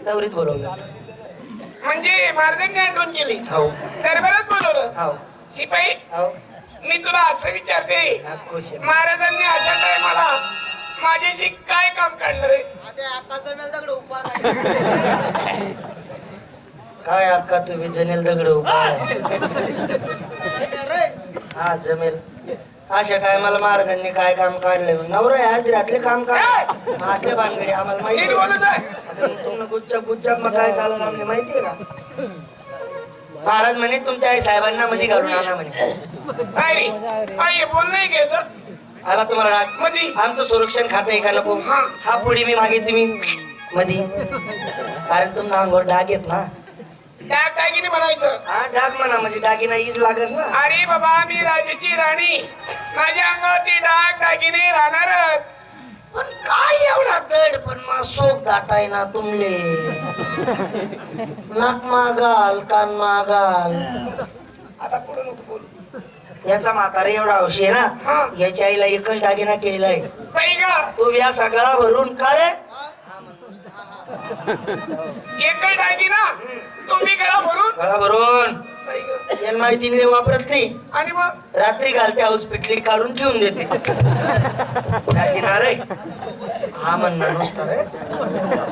दौरीत बोलवलं. म्हणजे महाराजांनी आठवण केली. हो दरबारात बोलवलं. हो शिपाई हो. मी तुला असं विचारते, हा, खुश आहे. महाराजांनी अशा टायमाला माझ्याशी काय काम काढलं रे? काय अक्का तुम्ही जनेल दगड उभा हा जमेल. अशा टायमाला महाराजांनी काय काम काढलंय? नवरा आहे अर्धी रात्री काम काढ आतल्या भानगडी आम्हाला नीट माहिती. बोलत आहे. आता तुम्हाला गुच्चाप मग काय झालं आम्हाला माहितीये का? महाराज म्हणे तुमच्या आई साहेबांना मध्ये घालून आणा म्हणे. काय रे? काय बोल नाही घ्यायचं आला तुम्हाला राग मधी? आमचं संरक्षण खातं आहे का नको? हा पुढे मी मागे तुम्ही मधी कारण तुम्हाला अंगावर डाग येत ना. डाग दागिने म्हणायचं. हा डाग म्हणा म्हणजे दागिना ईज लागस ना. अरे बाबा मी राजाची राणी, माझ्या अंगावरती डाग दागिने राहणारच. पण काय एवढा दड पण मा सोक दाटाय ना तुमले. नाक मागाल कान मागाल. आता पुढे नको बोल. याचा म्हातारा एवढा हौशी आहे ना याच्या आईला एकच दागिना केलेला आहे. बाई का तो या सगळा भरून का रे एकच दागिना तुम्ही गळा भरून? गळा भरून बाई गं. या माहितीने वापरत नाही. आणि मग रात्री घालते हाऊस पिटली काढून ठेवून देते. दागिना रे हा म्हणणार नुसतं रे.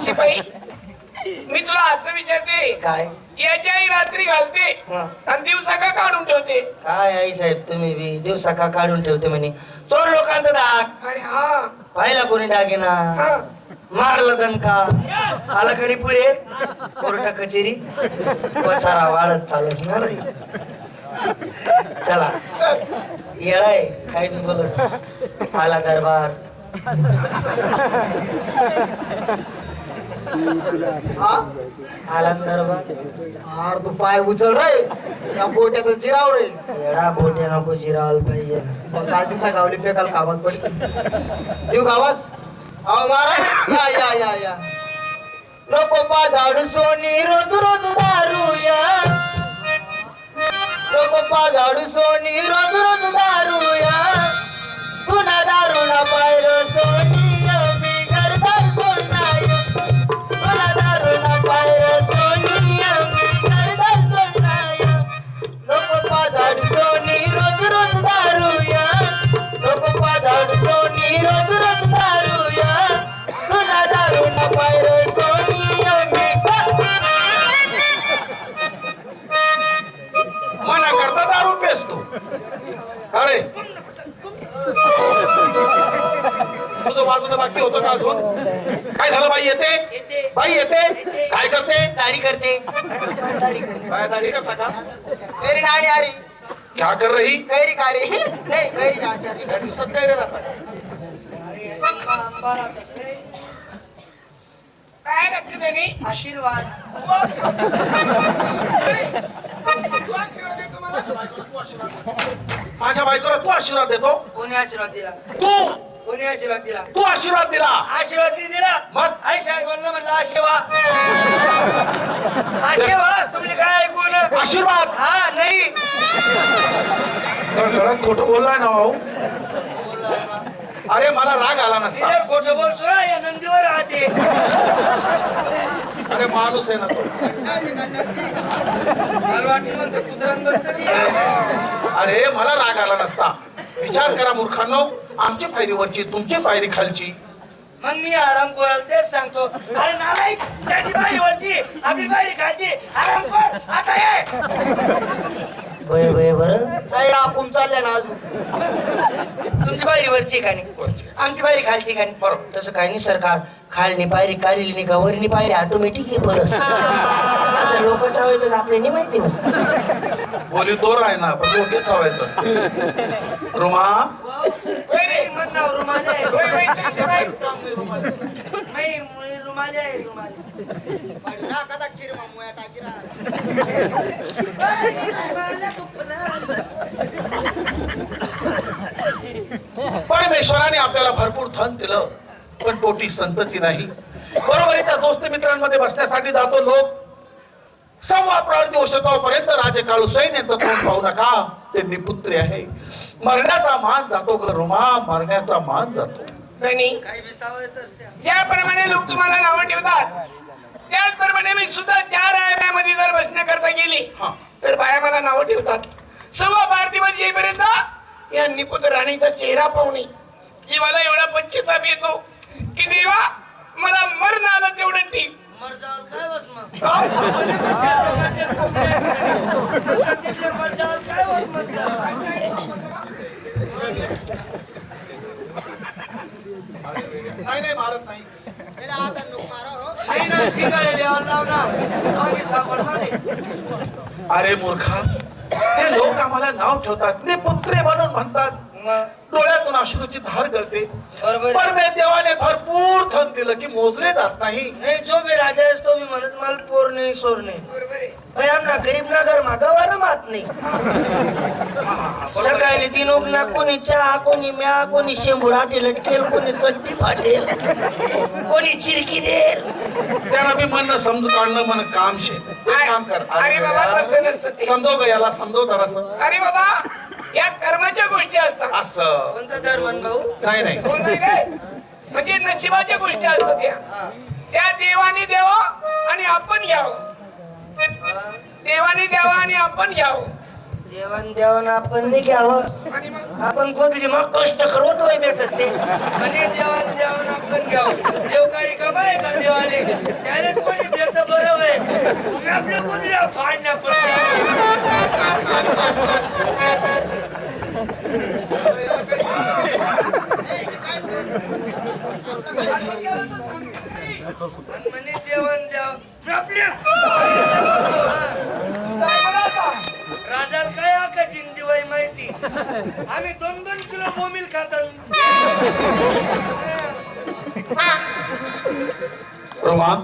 शिपाई मी तुला असं विचारते, काय याची आई रात्री घालते हा. आणि दिवसा का काढून ठेवते? काय आई साहेब तुम्ही बी दिवसा का काढून ठेवते म्हणे. चोर लोकांचा दाग अरे हा पाहिला कोणी दागिना हा. मारलं दणका आला कधी पुढे कोर्टा कचेरी पसारा वाढत चालच ना रे. चला येळाय काय मी बोलत आला दरबार. आला दरबार. हार तू पाय उचल रे या पोट्यात जिराव रे. येडा बोटे नको जिरावलं पाहिजे. मग काय तिथला गावली पेकाल कामात पडली देऊ गावास. अहो महाराज या या या या नको पा झाडू सोनी रोज रोज दारू या. नको पा झाडू सोनी रोज रोज दारू या. पुन्हा दारू ना पायर सोनी मी घरदार सोडणार. पुन्हा दारू ना पायर सोनी मी घरदार सोडणार. नको पा झाडू सोनी रोज रोज दारू या. नको पा झाडू सोनी रोज रोज दारू या. पुन्हा दारू ना पायर सोनी मी मना करता दारू पेसतो. अरे तुझं बाजूला बाकी होतं का अजून? काय झालं? बाई येते? बाई येते काय करते? दाढी करते. काय दाढी करता का? मेरी नानी आ रही. क्या कर रही? कैरी खा रही. नहीं कैरी नाचा रही. या दिवसात काय देणार? काय लागते त्याने? आशीर्वाद. तू आशीर्वाद देतो मला? माझ्या बायकोला तू आशीर्वाद देतो? कोणी आशीर्वाद दिला? तू कोणी आशीर्वाद दिला? तू आशीर्वाद दिला. आशीर्वाद दिला. मग आई साहेबांना म्हणलं आशीर्वाद. आशीर्वाद तुम्ही काय ऐकून? आशीर्वाद हा नाही घरात खोटं बोललाय ना भाऊ. अरे मला राग आला नसता. तिथे खोटं बोलतो ना या नंदीवर राहते. अरे माणूस आहे ना तो. मला वाटलं म्हणतो कुत्र्यानं बसतं ती. अरे मला राग आला नसता. विचार करा मूर्खांनो, आमची पायरी वरची तुमची पायरी खालची. मग मी आराम कोणाला तेच सांगतो. अरे नालायक त्याची बाई वरची आपली बाई खायची. आराम कर आता ये. बय बय बरं नाही आकुम चालल्या ना आज. तुमची बाई वरची का नाही? आमची बाई खालची का नाही? बरोबर तसं काही नाही सरकार. खालनी पायरी काढली नाही का वरनी पायरी ऑटोमॅटिक आहे परस. आता लोकांच्या वेळेस आपल्याला नाही माहिती बघ. बोली दोर आहे ना पण लोक चावायचं असते. रुमा म्हणणार रुमाले आहे. नाही, रुमाले आहे रुमाले. कदा खीर मामुया टाकीरा. परमेश्वराने आपल्याला भरपूर धन दिलं पण पोटी संतती नाही. बरोबरीच्या दोस्त मित्रांमध्ये बसण्यासाठी जातो लोक. सव्वा दिवसापर्यंत राजे काळू सैन्याचं तोंड पाहू नका. ते निपुत्री आहे. मरण्याचा मान जातो ग रुमा, मरण्याचा मान जातो. काही विचारत असते. ज्याप्रमाणे लोक तुम्हाला नावं ठेवतात मध्ये जर बसण्याकरता गेली हा. तर बाया मला नाव ठेवतात. 6:15 दिवस येईपर्यंत या निपुत राणीचा चेहरा पाहुणे जीवाला एवढा पश्चाताप येतो की देवा मला मरण आलं तेवढं ठीक. मर जाल काय होत मग तिथले मर जाल काय होत म्हणतात. नाही मारत नाही. नाही ना शिकायला यावं लाव ना आम्ही सापडणार नाही. अरे मूर्खा, ते लोक आम्हाला नाव ठेवतात, ते पुत्रे म्हणून म्हणतात, मग डोळ्यातून अश्रूची धार गळते. बरोबर पण मी देवाने भरपूर धन दिलं की मोजले जात नाही. नाही जो भी राजा आहेस तो भी म्हणत मला पोर नाही सोर नाही. बरोबर आहे. अरे आमना गरीब ना घर मागावाला मात नाही. सकाळी 3 उगना कोणी चहा कोणी म्या कोणी शेंबुडाटी लटकेल कोणी चटणी फाटेल कोणी चिरकी देल. त्यांना मी म्हणणं समजू काढणं मन काम शे. ते काम कर. अरे बाबा तसं नसतं ते. समजव ग याला, समजव जरासं. अरे बाबा या कर्माच्या गोष्टी असतात. असं कोणता धर्म भाऊ. नाही नाही. हो नाही काय? म्हणजे नशिबाच्या गोष्टी असतात त्या. त्या देवाने द्यावं आणि आपण घ्यावं. देवाने द्यावं आणि आपण घ्यावं. जेवण देवण आपण नाही घ्यावं. आणि मग आपण कोणतरी मग कष्ट करवत होय भेट असते आणि जेवण देवण आपण घ्यावं. देवकारी कमाय का देवाले त्याला कोणी देत बरोबर आहे. आपल्या कुंडल्या फाडण्या म्हणे देवण द्याव आपल्या काय म्हणाला? राजाला काय आका चिंती वय माहिती. आम्ही 2-2 किलो मोमील खातात. रोमा